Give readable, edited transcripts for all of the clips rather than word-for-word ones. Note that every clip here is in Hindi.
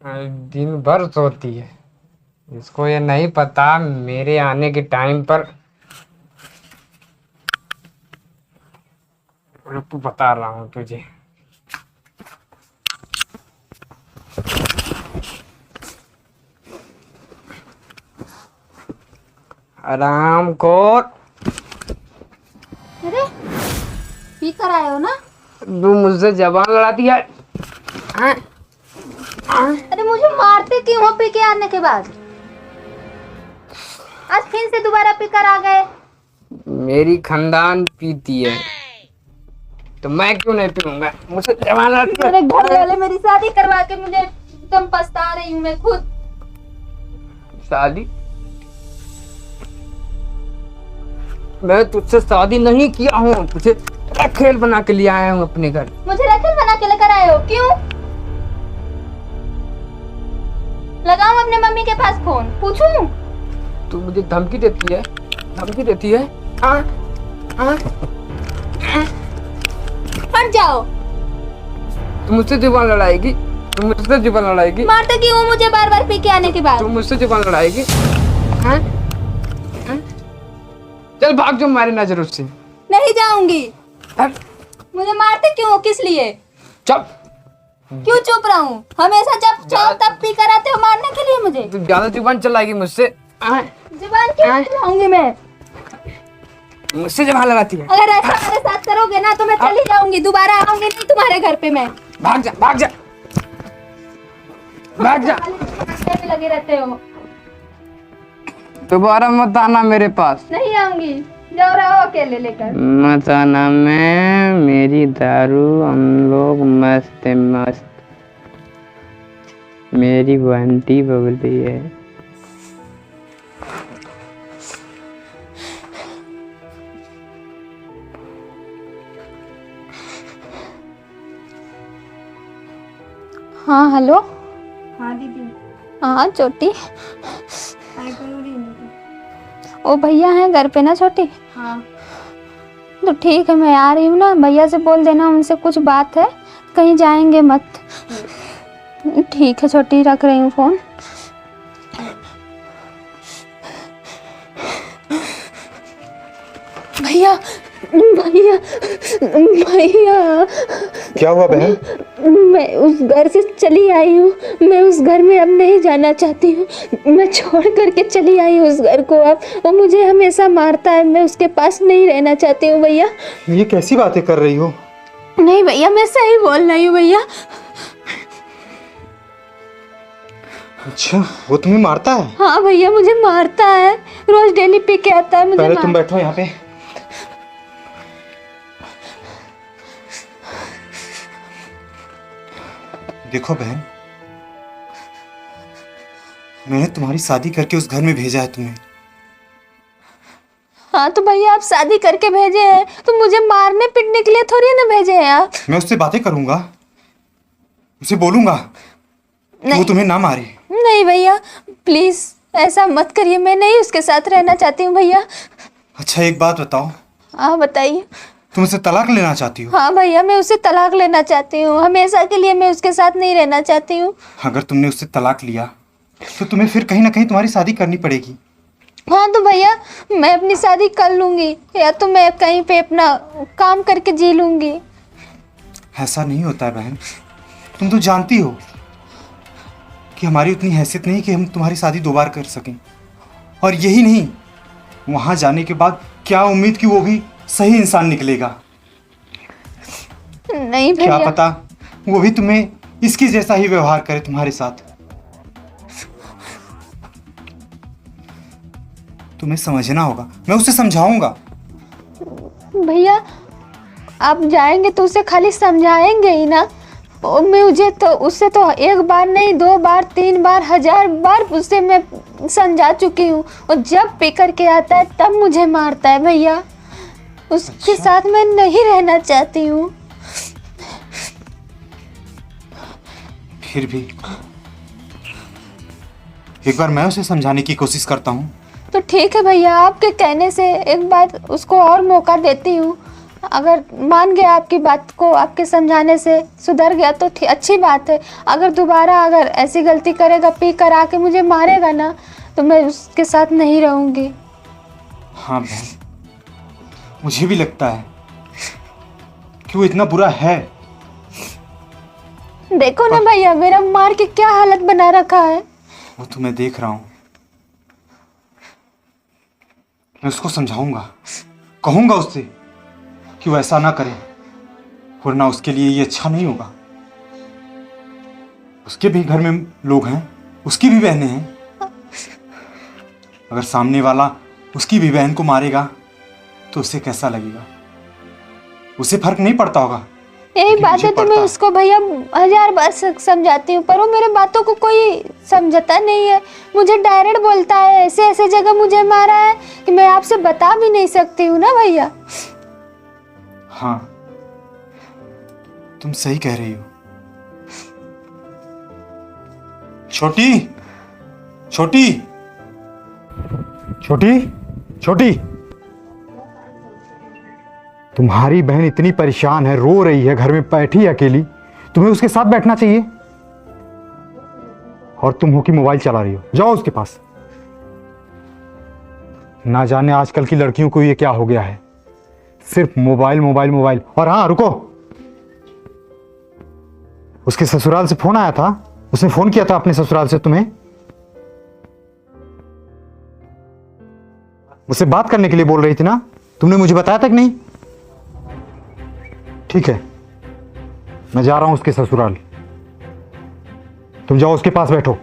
दिन भर सोती है। इसको ये नहीं पता मेरे आने के टाइम पर। रुक, बता रहा हूँ तुझे। आराम को। अरे पी कर आए हो ना? तू मुझसे जबान लड़ाती है। अरे मुझे मारते क्यों हो पी के आने के बाद? आज फिर से दोबारा पी कर आ गए। मेरी खानदान पीती है तो मैं क्यों नहीं पीऊंगा? मुझसे जबान लड़ाती है। मेरे घर वाले मेरी शादी करवा के मुझे एकदम पछता रही हूँ मैं खुद। शादी? मैं तुझसे शादी नहीं किया हूँ, तुझे रखेल बना के ले आया हूँ अपने घर। मुझे रखेल बना के लेकर आए हो क्यों? लगाऊं अपने मम्मी के पास फोन, पूछूं? तू मुझे धमकी देती है? धमकी देती है? हट जाओ। तू मुझसे जुबान लड़ाएगी? तू मुझसे जुबान लड़ाएगी? मारते क्यों हो मुझे बार बार पी के आने के बाद? तू मुझसे जुबान लड़ाएगी? चल भाग जाओ हमारी नजरों से। नहीं जाऊंगी। हट। मुझे मारते क्यों हो, किस लिए? चुप। क्यों चुप रहूं? हमेशा जब चाहो तब पी कर आते हो मारने के लिए मुझे। तू ज्यादा जुबान चलाएगी मुझसे। जुबान क्यों चलाऊंगी मैं? मुझसे जुबान लड़ाती है। अगर ऐसा मेरे साथ करोगे ना तो मैं चली जाऊंगी, दोबारा आऊंगी नहीं तुम्हारे घर पे मैं। भाग जा, भाग जा, भाग जा। भी लगे रहते हो। दोबारा मत आना मेरे पास। नहीं आऊंगी, जाओ रहो अकेले लेकर। मत आना। मैं मेरी दारू हम लोग मस्त मस्त। मेरी बंटी बबली है। हाँ हेलो। हाँ दीदी। हाँ छोटी। ओ भैया हैं घर पे ना छोटी? हाँ तो ठीक है, मैं आ रही हूँ ना, भैया से बोल देना उनसे कुछ बात है, कहीं जाएंगे मत। ठीक है छोटी, रख रही हूँ फोन। भैया भैया भैया। क्या हुआ बहन? मैं उस घर से चली आई हूँ, मैं उस घर में अब नहीं जाना चाहती हूँ। मैं छोड़ करके चली आई हूँ उस घर को। अब वो मुझे हमेशा मारता है, मैं उसके पास नहीं रहना चाहती हूँ भैया। ये कैसी बातें कर रही हो? नहीं भैया, मैं सही बोल रही हूँ भैया। अच्छा, वो तुम्हें मारता है? हाँ भैया, मुझे मारता है, रोज डेली पी के आता है मुझे। पहले तुम बैठो यहाँ पे। देखो बहन, मैंने तुम्हारी शादी करके उस घर में भेजा है तुम्हें। हाँ तो भैया आप शादी करके भेजे हैं तो मुझे मारने पीटने के लिए थोड़ी ना भेजे हैं आप। मैं उससे बातें करूंगा, उसे बोलूंगा कि वो तुम्हें ना मारे। नहीं भैया प्लीज ऐसा मत करिए, मैं नहीं उसके साथ रहना चाहती हूँ भैया। अच्छा एक बात बताओ, हाँ बताइए। तुम उससे तलाक लेना चाहती हो? हाँ भैया, मैं उससे तलाक लेना चाहती हूँ, हमेशा के लिए मैं उसके साथ नहीं रहना चाहती हूँ। अगर तुमने उससे तलाक लिया तो तुम्हें फिर कहीं ना कहीं तुम्हारी शादी करनी पड़ेगी। हाँ तो भैया मैं अपनी शादी कर लूंगी, या तो मैं कहीं पे अपना काम करके जी लूंगी। ऐसा नहीं होता है बहन, तुम तो जानती हो कि हमारी उतनी हैसियत नहीं कि हम तुम्हारी शादी दोबारा कर सकें। और यही नहीं, वहां जाने के बाद क्या उम्मीद कि वो भी सही इंसान निकलेगा? नहीं क्या भैया। पता वो भी तुम्हें इसकी जैसा ही व्यवहार करे तुम्हारे साथ। तुम्हें समझना होगा, मैं उसे समझाऊंगा। भैया आप जाएंगे तो उसे खाली समझाएंगे ही ना? और मुझे तो उससे तो एक बार नहीं, 2 बार 3 बार 1000 बार उससे मैं समझा चुकी हूँ, और जब पी करके आता है तब मुझे मारता है भैया। उसके अच्छा। साथ मैं नहीं रहना चाहती हूँ। फिर भी एक बार मैं उसे समझाने की कोशिश करता हूँ। तो ठीक है भैया, आपके कहने से एक बार उसको और मौका देती हूँ। अगर मान गया आपकी बात को, आपके समझाने से सुधर गया तो अच्छी बात है। अगर दोबारा अगर ऐसी गलती करेगा, पी कर आके मुझे मारेगा ना, तो मैं उसके साथ नहीं रहूँगी। हाँ बहन, मुझे भी लगता है कि वो इतना बुरा है। देखो ना भैया, मेरा मार के क्या हालत बना रखा है। वो तो मैं देख रहा हूँ। मैं उसको समझाऊंगा, कहूंगा उससे कि वो ऐसा ना करे, वरना उसके लिए ये अच्छा नहीं होगा। उसके भी घर में लोग हैं, उसकी भी बहनें हैं। अगर सामने वाला उसकी भी बहन को मारेगा तो उसे कैसा लगेगा? उसे फर्क नहीं पड़ता होगा। यही बात है तो मैं उसको भैया 1000 बार समझाती हूँ, पर वो मेरे बातों को कोई समझता नहीं है। मुझे डायरेक्ट बोलता है, ऐसे ऐसे जगह मुझे मारा है कि मैं आपसे बता भी नहीं सकती हूँ ना भैया। हाँ, तुम सही कह रही हो। छोटी छोटी छोटी छोटी, तुम्हारी बहन इतनी परेशान है, रो रही है, घर में बैठी है अकेली, तुम्हें उसके साथ बैठना चाहिए। और तुम हो कि मोबाइल चला रही हो। जाओ उसके पास। ना जाने आजकल की लड़कियों को ये क्या हो गया है, सिर्फ मोबाइल मोबाइल मोबाइल। और हाँ रुको, उसके ससुराल से फोन आया था, उसने फोन किया था अपने ससुराल से तुम्हें, उससे बात करने के लिए बोल रही थी ना, तुमने मुझे बताया था कि नहीं? ठीक है, मैं जा रहा हूं उसके ससुराल, तुम जाओ उसके पास बैठो।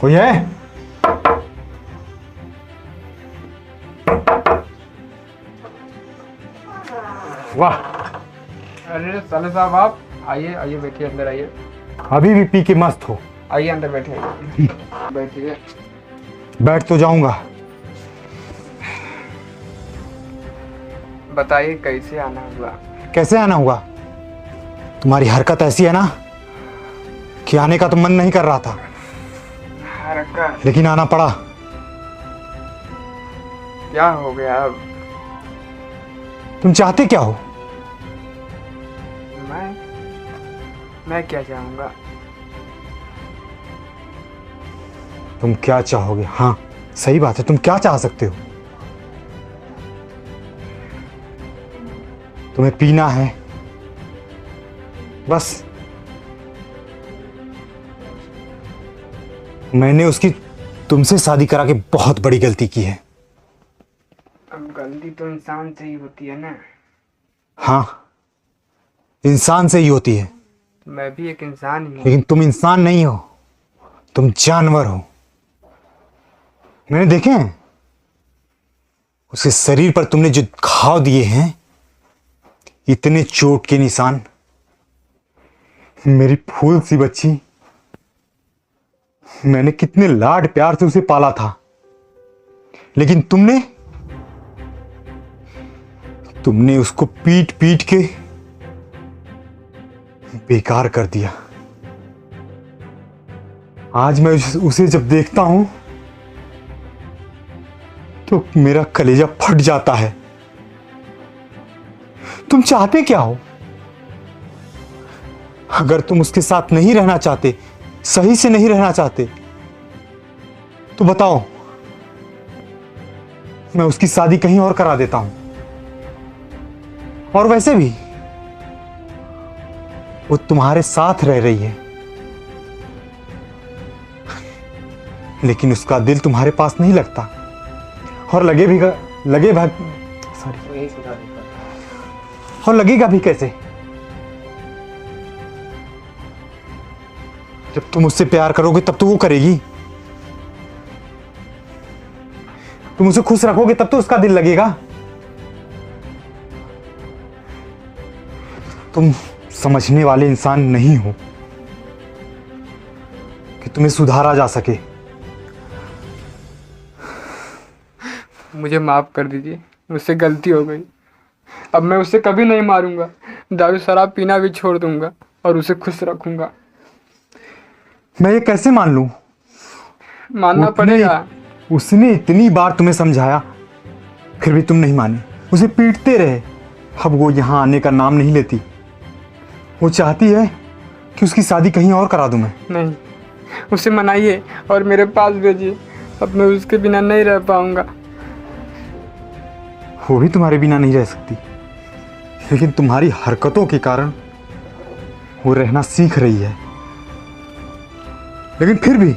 कोई है? वाह, अरे साले साहब, आप आइए आइए, बैठिए, अंदर आइए। अभी भी पी के मस्त हो। आइए अंदर बैठे, बैठिए। बैठ तो जाऊंगा। बताइए कैसे आना हुआ? कैसे आना हुआ? तुम्हारी हरकत ऐसी है ना कि आने का तो मन नहीं कर रहा था, हरकत? लेकिन आना पड़ा। क्या हो गया अब? तुम चाहते क्या हो? मैं क्या चाहूंगा? तुम क्या चाहोगे? हाँ सही बात है, तुम क्या चाह सकते हो? तुम्हें पीना है बस। मैंने उसकी तुमसे शादी करा के बहुत बड़ी गलती की है। अब गलती तो इंसान से ही होती है ना। हाँ, इंसान से ही होती है। मैं भी एक इंसान ही हूँ। लेकिन तुम इंसान नहीं हो, तुम जानवर हो। मैंने देखे हैं उसके शरीर पर तुमने जो घाव दिए हैं, इतने चोट के निशान। मेरी फूल सी बच्ची, मैंने कितने लाड प्यार से उसे पाला था, लेकिन तुमने उसको पीट पीट के बेकार कर दिया। आज मैं उसे जब देखता हूं तो मेरा कलेजा फट जाता है। तुम चाहते क्या हो? अगर तुम उसके साथ नहीं रहना चाहते, सही से नहीं रहना चाहते, तो बताओ, मैं उसकी शादी कहीं और करा देता हूं। और वैसे भी वो तुम्हारे साथ रह रही है, लेकिन उसका दिल तुम्हारे पास नहीं लगता। और लगेगा भी कैसे? जब तुम उससे प्यार करोगे तब तो वो करेगी। तुम उसे खुश रखोगे तब तो उसका दिल लगेगा। तुम समझने वाले इंसान नहीं हो कि तुम्हें सुधारा जा सके। मुझे माफ कर दीजिए, मुझसे गलती हो गई। अब मैं उसे कभी नहीं मारूंगा, दारू शराब पीना भी छोड़ दूंगा और उसे खुश रखूंगा। मैं ये कैसे मान लूं? मानना पड़ेगा। उसने इतनी बार तुम्हें समझाया, फिर भी तुम नहीं माने, उसे पीटते रहे। अब वो यहाँ आने का नाम नहीं लेती। वो चाहती है कि उसकी शादी कहीं और करा दूं मैं। नहीं, उसे मनाइए और मेरे पास भेजिए। अब मैं उसके बिना नहीं रह पाऊंगा। वो भी तुम्हारे बिना नहीं रह सकती, लेकिन तुम्हारी हरकतों के कारण वो रहना सीख रही है। लेकिन फिर भी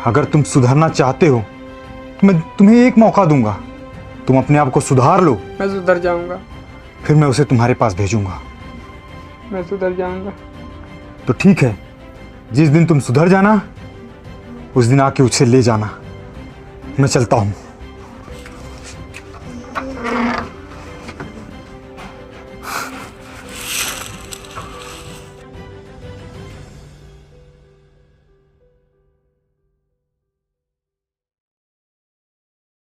अगर तुम सुधरना चाहते हो तो मैं तुम्हें एक मौका दूंगा। तुम अपने आप को सुधार लो, मैं सुधर जाऊंगा। फिर मैं उसे तुम्हारे पास भेजूंगा। मैं सुधर जाऊंगा। तो ठीक है, जिस दिन तुम सुधर जाना उस दिन आके उसे ले जाना। मैं चलता हूं।